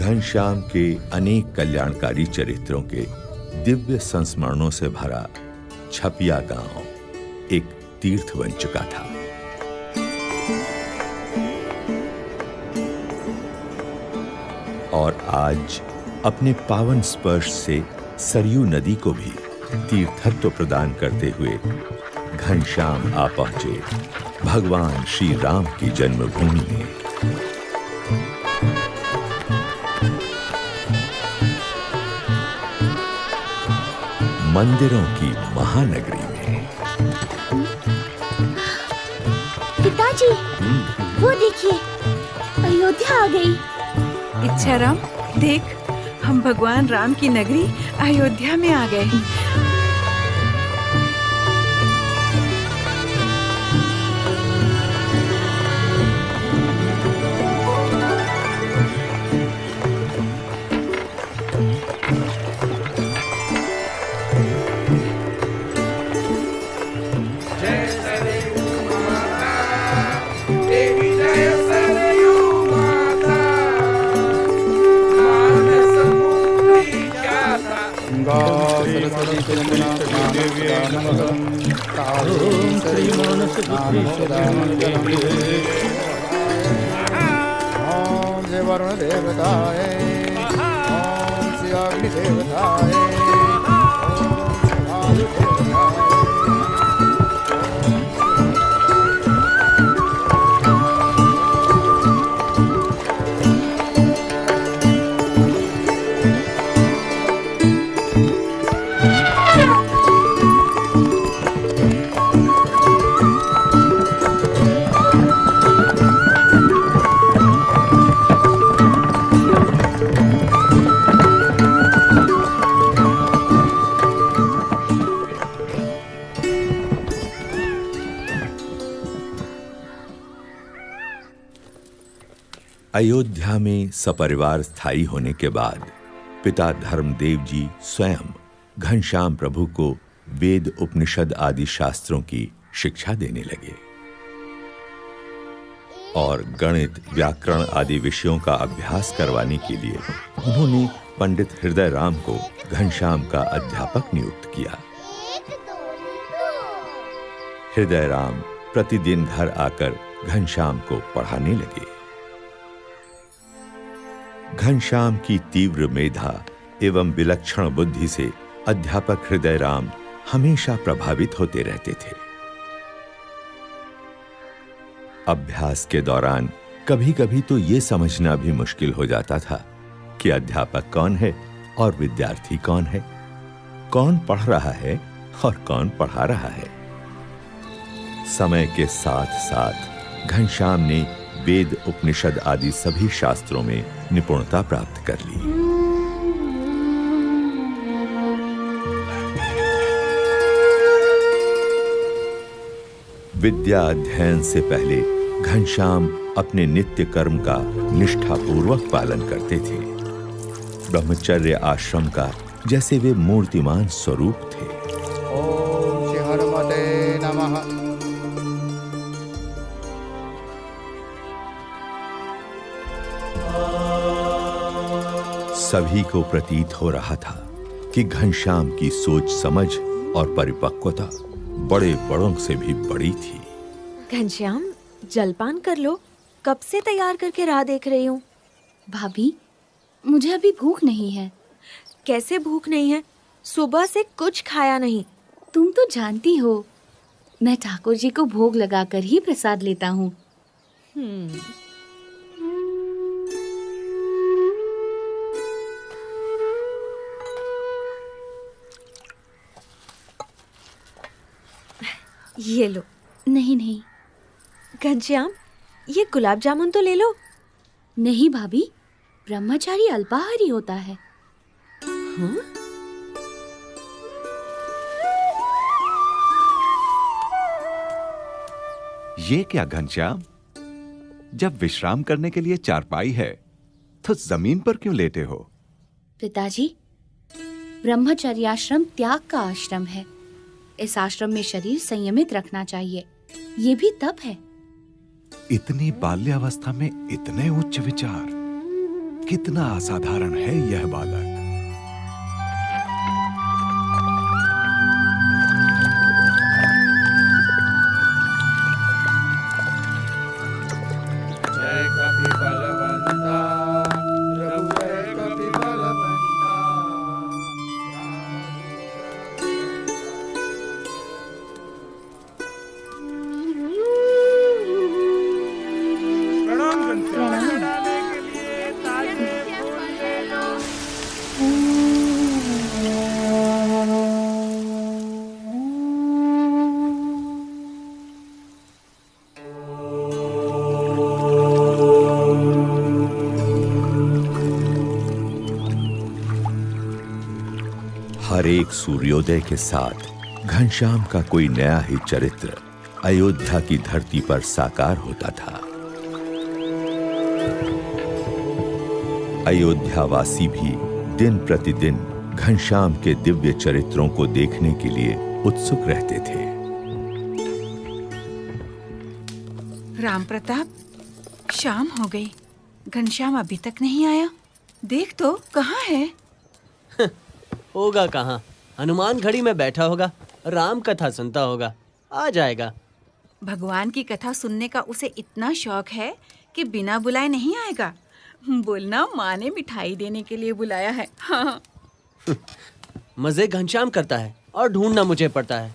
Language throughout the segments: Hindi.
घनश्याम के अनेक कल्याणकारी चरित्रों के दिव्य संस्मरणों से भरा छपिया गांव एक तीर्थ बन चुका था। और आज अपने पावन स्पर्श से सरयू नदी को भी तीर्थत्व प्रदान करते हुए घनश्याम आ पहुंचे भगवान श्री राम की जन्मभूमि में। मंदिरों की महानगरी में। पिताजी, वो देखिए, अयोध्या आ गई। इच्छाराम, देख, हम भगवान राम की नगरी अयोध्या में आ गए। वरुण देवताय, ओम श्री अग्नि देवताय, अयोध्या में सपरिवार स्थायी होने के बाद पिता धर्मदेव जी स्वयं घनश्याम प्रभु को वेद उपनिषद आदि शास्त्रों की शिक्षा देने लगे और गणित व्याकरण आदि विषयों का अभ्यास करवाने के लिए उन्होंने पंडित हृदय राम को घनश्याम का अध्यापक नियुक्त किया। हृदय राम प्रतिदिन घर आकर घनश्याम को पढ़ाने लगे। घनश्याम की तीव्र मेधा एवं विलक्षण बुद्धि से अध्यापक हृदय राम हमेशा प्रभावित होते रहते थे। अभ्यास के दौरान कभी-कभी तो यह समझना भी मुश्किल हो जाता था कि अध्यापक कौन है और विद्यार्थी कौन है, कौन पढ़ रहा है और कौन पढ़ा रहा है। समय के साथ-साथ घनश्याम ने वेद उपनिषद आदि सभी शास्त्रों में निपुणता प्राप्त कर ली। विद्या अध्ययन से पहले घनश्याम अपने नित्य कर्म का निष्ठापूर्वक पालन करते थे। ब्रह्मचर्य आश्रम का जैसे वे मूर्तिमान स्वरूप थे। ओम श्री हनुमते नमः। सभी को प्रतीत हो रहा था कि घनश्याम की सोच समझ और परिपक्वता बड़े बड़ों से भी बड़ी थी। घनश्याम, जलपान कर लो, कब से तैयार करके राह देख रही हूँ। भाभी, मुझे अभी भूख नहीं है। कैसे भूख नहीं है? सुबह से कुछ खाया नहीं। तुम तो जानती हो, मैं ठाकुर जी को भोग लगाकर ही प्रसाद लेता हूँ। ये लो। नहीं नहीं। घनश्याम, ये गुलाब जामुन तो ले लो। नहीं भाभी, ब्रह्मचारी अल्पाहारी होता है। हाँ? ये क्या घनश्याम, जब विश्राम करने के लिए चारपाई है तो जमीन पर क्यों लेटे हो? पिताजी, ब्रह्मचर्य आश्रम त्याग का आश्रम है। इस आश्रम में शरीर संयमित रखना चाहिए। ये भी तप है। इतनी बाल्यावस्था में इतने उच्च विचार। कितना असाधारण है यह बालक। जय कपि बलवंता रघुवर कपि बलवंता हर एक सूर्योदय के साथ घनश्याम का कोई नया ही चरित्र अयोध्या की धरती पर साकार होता था। अयोध्यावासी भी दिन प्रतिदिन घनश्याम के दिव्य चरित्रों को देखने के लिए उत्सुक रहते थे। राम प्रताप, शाम हो गई, घनश्याम अभी तक नहीं आया। देख तो कहाँ है? होगा कहाँ, हनुमान घड़ी में बैठा होगा, राम कथा सुनता होगा, आ जाएगा। भगवान की कथा सुनने का उसे इतना शौक है कि बिना बुलाए नहीं आएगा। बोलना माँ ने मिठाई देने के लिए बुलाया है। हाँ। मजे घनश्याम करता है और ढूंढना मुझे पड़ता है।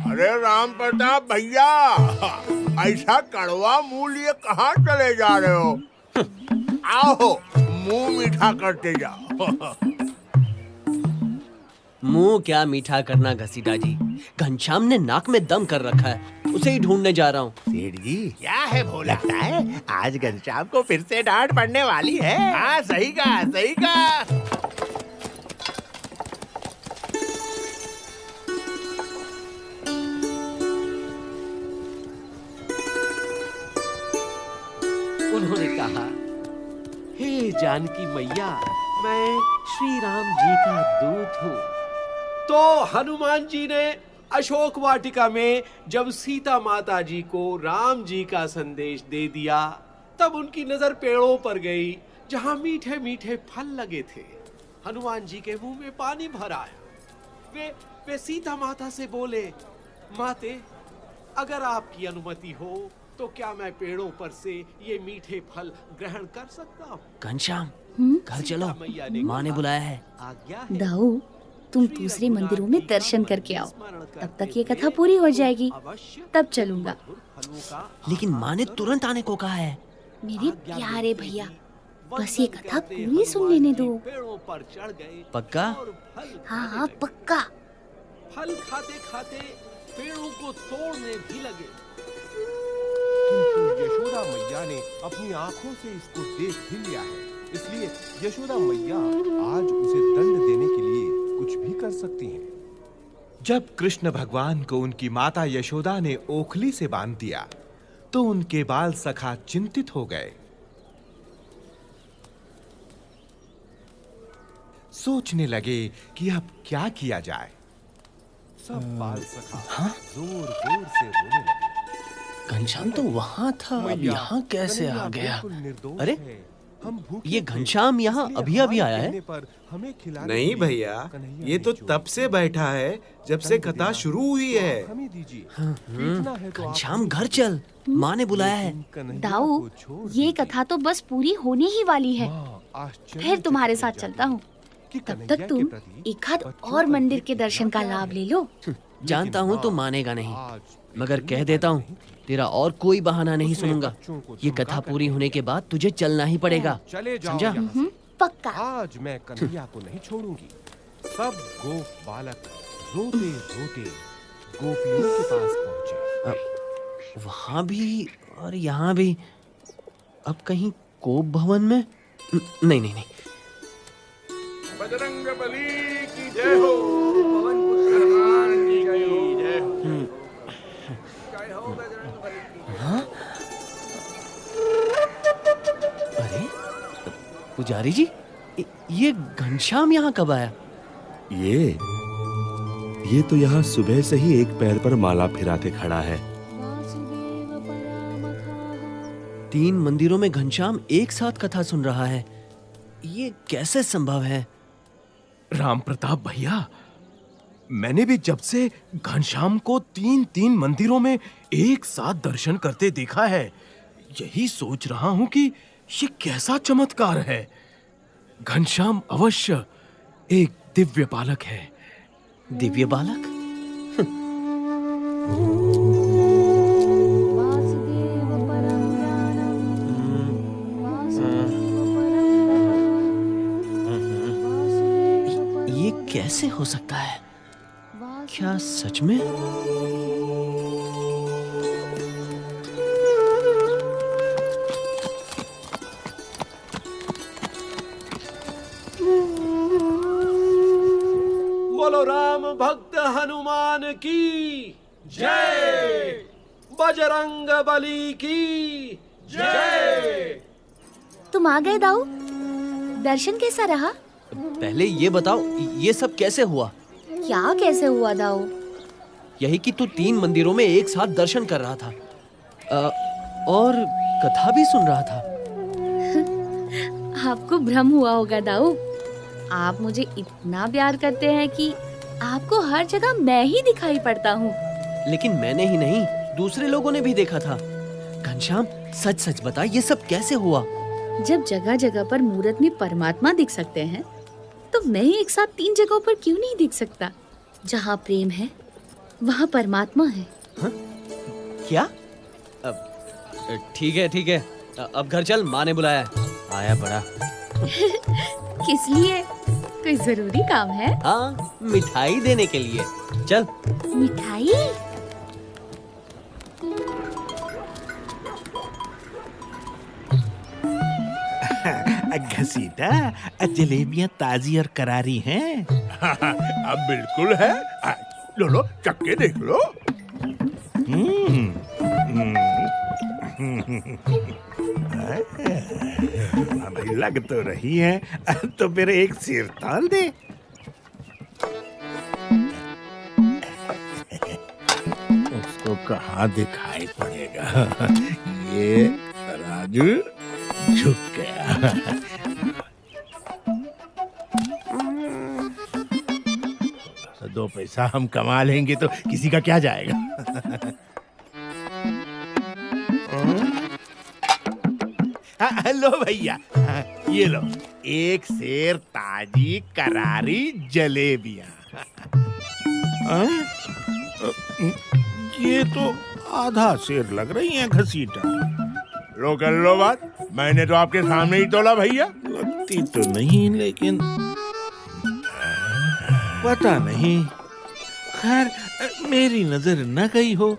अरे राम प्रताप भैया, ऐसा कड़वा मुंह लिए कहाँ चले जा रहे हो? आओ मुंह मीठा करते जाओ। मुंह क्या मीठा करना घसीटा जी, घनश्याम ने नाक में दम कर रखा है, उसे ही ढूंढने जा रहा हूँ। सेठ जी क्या है वो, लगता है आज घनश्याम को फिर से डांट पड़ने वाली है। हाँ सही कहा, सही कहा। उन्होंने कहा, हे जानकी मैया, मैं श्री राम जी का दूत हूँ। तो हनुमान जी ने अशोक वाटिका में जब सीता माता जी को राम जी का संदेश दे दिया, तब उनकी नजर पेड़ों पर गई जहाँ मीठे मीठे फल लगे थे। हनुमान जी के मुंह में पानी भर आया। वे सीता माता से बोले, माते, अगर आपकी अनुमति हो तो क्या मैं पेड़ों पर से ये मीठे फल ग्रहण कर सकता हूँ? घनश्याम, घर चलो, माँ ने बुलाया है। दाऊ, तुम दूसरे मंदिरों में दर्शन करके आओ, तब तक ये कथा पूरी हो जाएगी, तब चलूंगा। लेकिन माँ ने तुरंत आने को कहा है। मेरे प्यारे भैया, बस ये कथा पूरी सुन लेने दो। पक्का? हाँ पक्का। फल खाते खाते पेड़ों को तोड़ने भी लगे। किंतु यशोदा मैया ने अपनी आंखों से इसको देख भी लिया है, इसलिए यशोदा मैया आज उसे दंड देने के लिए कुछ भी कर सकती हैं। जब कृष्ण भगवान को उनकी माता यशोदा ने ओखली से बांध दिया, तो उनके बाल सखा चिंतित हो गए। सोचने लगे कि अब क्या किया जाए। सब बाल सखा जोर जोर से रोने लगे। घनश्याम तो वहाँ था, अब यहाँ कैसे आ गया? अरे, हम ये घनश्याम यहाँ अभी अभी आया है? नहीं भैया, ये तो तब से बैठा है जब से कथा शुरू हुई है। घनश्याम घर चल, माँ ने बुलाया है। दाऊ, ये कथा तो बस पूरी होने ही वाली है, फिर तुम्हारे साथ चलता हूँ। तब तक तुम एक आध और मंदिर के दर्शन का लाभ ले लो। जानता हूँ तुम मानेगा नहीं, मगर कह देता हूँ, तेरा और कोई बहाना नहीं सुनूंगा। ये कथा पूरी होने के बाद तुझे चलना ही पड़ेगा, समझा? पक्का। आज मैं कन्हैया को नहीं छोड़ूंगी। सब गोप बालक रोते रोते गोपियों के पास पहुंचे। वहाँ भी और यहाँ भी। अब कहीं कोप भवन में? नहीं नहीं नहीं। बजरंग बली की जय हो, पवन पुत्र हनुमान की जय हो। जय हो बजरंग बली की। हाँ? अरे पुजारी जी, ये घनश्याम यहाँ कब आया? ये ये तो यहाँ सुबह से ही एक पैर पर माला फिराते खड़ा है। 3 मंदिरों में घनश्याम एक साथ कथा सुन रहा है, ये कैसे संभव है? राम प्रताप भैया, मैंने भी जब से घनश्याम को 3 मंदिरों में एक साथ दर्शन करते देखा है, यही सोच रहा हूं कि ये कैसा चमत्कार है। घनश्याम अवश्य एक दिव्य बालक है। दिव्य बालक? ये कैसे हो सकता है? क्या सच में? बोलो राम भक्त हनुमान की जय, बजरंग बली की जय। तुम आ गए दाऊ? दर्शन कैसा रहा? पहले ये बताओ, ये सब कैसे हुआ? क्या कैसे हुआ दाऊ? यही कि तू 3 मंदिरों में एक साथ दर्शन कर रहा था और कथा भी सुन रहा था। आपको भ्रम हुआ होगा दाऊ। आप मुझे इतना प्यार करते हैं कि आपको हर जगह मैं ही दिखाई पड़ता हूँ। लेकिन मैंने ही नहीं, दूसरे लोगों ने भी देखा था। घनश्याम, सच सच बता, ये सब कैसे हुआ? जब जगह जगह पर मूरत में परमात्मा दिख सकते हैं, तो मैं एक साथ 3 जगहों पर क्यों नहीं दिख सकता? जहाँ प्रेम है, वहाँ परमात्मा है। हा? क्या? ठीक है ठीक है, अब घर चल, माँ ने बुलाया है। आया बड़ा। किस लिए? कोई जरूरी काम है? हाँ, मिठाई देने के लिए। चल। मिठाई? घसीटा, जलेबियां ताजी और करारी हैं। अब बिल्कुल है। लो लो, चक्के देख लो। भाई लग तो रही है, तो फिर एक सिर ताल दे। उसको कहाँ दिखाई पड़ेगा। ये राजू झुक गया। 2 पैसा हम कमा लेंगे तो किसी का क्या जाएगा। लो भैया, ये लो, एक सेर ताजी करारी जलेबियां। ये तो आधा सेर लग रही हैं घसीटा। लो कर लो बात, मैंने तो आपके सामने ही तोला भैया। लगती तो नहीं, लेकिन पता नहीं। खैर, मेरी नजर न गई हो,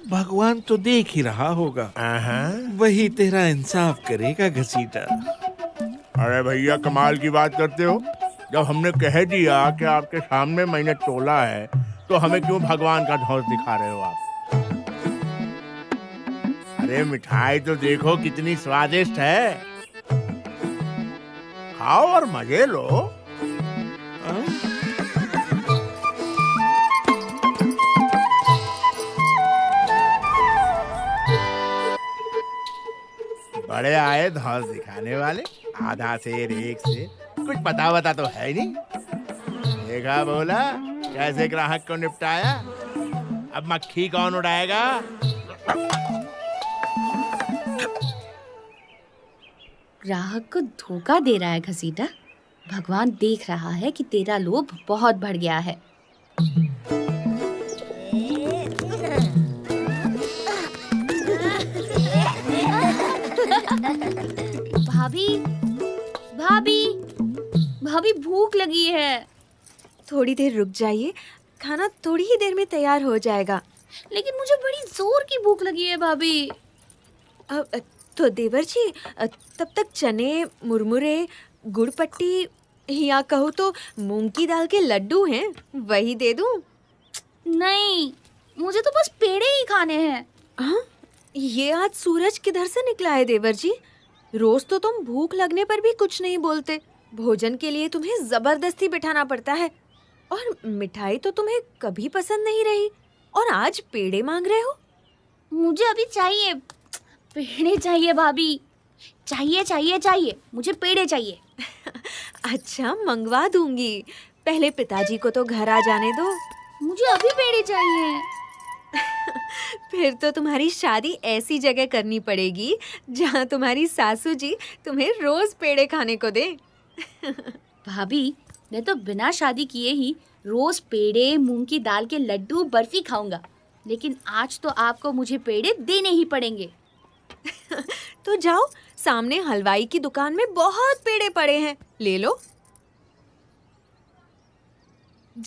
भगवान तो देख ही रहा होगा। वही तेरा इंसाफ करेगा घसीटा। अरे भैया, कमाल की बात करते हो। जब हमने कह दिया कि आपके सामने मैंने तोला है, तो हमें क्यों भगवान का ढोंस दिखा रहे हो आप? अरे मिठाई तो देखो कितनी स्वादिष्ट है। खाओ और मजे लो। बड़े आए धौस दिखाने वाले। आधा सेर, एक सेर, कुछ पता तो है नहीं। देखा बोला कैसे ग्राहक को निपटाया। अब मक्खी कौन उड़ाएगा? ग्राहक को धोखा दे रहा है घसीटा। भगवान देख रहा है कि तेरा लोभ बहुत बढ़ गया है। भाभी, भाभी, भाभी, भूख लगी है। थोड़ी देर रुक जाइए, खाना थोड़ी ही देर में तैयार हो जाएगा। लेकिन मुझे बड़ी जोर की भूख लगी है भाभी। तो देवर जी, तब तक चने, मुरमुरे, गुड़ पट्टी या कहूँ तो मूंग की दाल के लड्डू हैं, वही दे दूं? नहीं, मुझे तो बस पेड़े ही खाने हैं। हाँ? ये आज सूरज किधर से निकला है देवर जी? रोज तो तुम भूख लगने पर भी कुछ नहीं बोलते। भोजन के लिए तुम्हें जबरदस्ती बिठाना पड़ता है। और मिठाई तो तुम्हें कभी पसंद नहीं रही और आज पेड़े मांग रहे हो। मुझे अभी चाहिए, पेड़े चाहिए भाभी, चाहिए चाहिए चाहिए, मुझे पेड़े चाहिए। अच्छा, मंगवा दूंगी, पहले पिताजी को तो घर आ जाने दो। मुझे अभी पेड़े चाहिए। फिर तो तुम्हारी शादी ऐसी जगह करनी पड़ेगी जहाँ तुम्हारी सासू जी तुम्हें रोज पेड़े खाने को दे। भाभी, मैं तो बिना शादी किए ही रोज पेड़े, मूंग की दाल के लड्डू, बर्फी खाऊंगा, लेकिन आज तो आपको मुझे पेड़े देने ही पड़ेंगे। तो जाओ, सामने हलवाई की दुकान में बहुत पेड़े पड़े हैं, ले लो।